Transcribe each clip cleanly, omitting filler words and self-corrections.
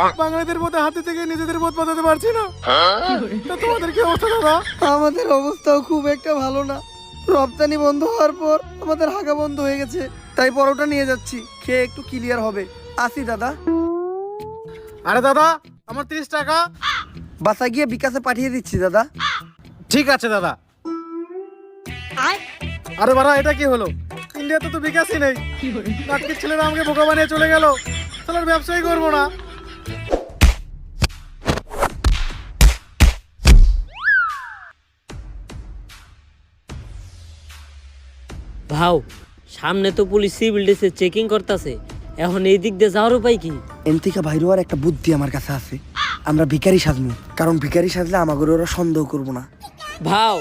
বাঙালিদের মধ্যে হাতে থেকে নিজেদের মত বাঁচাতে পারছি না। তা তোমাদের কি অবস্থা দাদা? আমাদের অবস্থাও খুব একটা ভালো না। রপ্তানি বন্ধ হওয়ার পর আমাদের হাগা বন্ধ হয়ে গেছে, তাই পরোটা নিয়ে যাচ্ছি, খেয়ে একটু ক্লিয়ার হবে। আসি দাদা। আরে দাদা, আমার 30 টাকা। বাসা গিয়ে বিকাশে পাঠিয়ে দিচ্ছি দাদা। ঠিক আছে দাদা। আরে বাড়া, এটা কি হলো? ইন্ডিয়াতে তো বিকাশই নেই। নাটকের ছেলেরা আমাকে বোকা বানিয়ে চলে গেল। তাহলে ব্যবসাই করবো না। ভাও, সামনে তো পুলিশ সিভিল ডিসে চেকিং করতেছে, এখন এই দিক দিয়ে যাওয়ার উপায় কি? এনথিকা ভাইরো আর একটা বুদ্ধি আমার কাছে আছে। আমরা ভিখারি সাজবো, কারণ ভিখারি সাজলে আমাকে ওরা সন্দেহ করবো না। ভাও,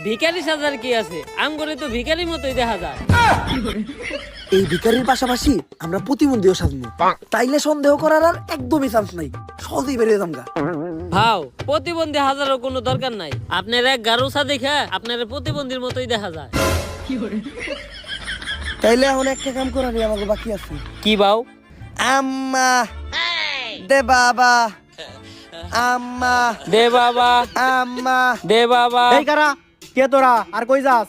ভিখারি সাজার কি আছে? আম করে তো ভিখারির মতোই দেখা যায়। এই ভিখারির পাশাপাশি আমরা প্রতিবন্ধীও সাজবো, তাইলে সন্দেহ করার আর একদমই চান্স নাই, সহজেই বেরিয়ে যামগা। ভাও, প্রতিবন্ধী হাজারও কোনো দরকার নাই, আপনার এক গারুসা দেখে আপনার প্রতিবন্ধীর মতোই দেখা যায়। তাইলে এখন একটা কাম করার আমাকে বাকি আছে। কি ভাও? আম্মা দে বাবা, আম্মা দে বাবা, আম্মা দে বাবা। এই কারা? কে তোরা? আর কই যাস?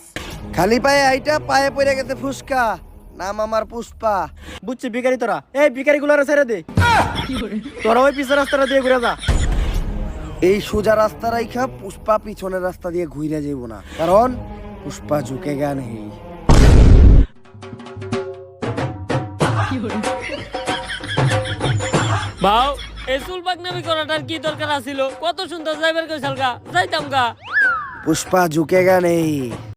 খালি পায়ে আইটা পায়ে পড়ে গেছে ফুসকা, নাম আমার পুষ্পা। বুঝছি, ভিখারি তোরা। এই ভিখারি গুলারে ছেড়ে দে। তোরা ওই পিছের রাস্তাটা দিয়ে ঘুরে যা। এই সোজা রাস্তা রাইখা পুষ্পা পিছনের রাস্তা দিয়ে ঘুরে যাইব না, কারণ পুষ্পা ঝুঁকে গান হেই। ভাও, এই চুল পাকনামি করাটার কি দরকার আছিল? কত সুন্দর যাইবার কইছাল গা, যাইতাম গা। পুষ্পা ঝুঁকে গান হেই।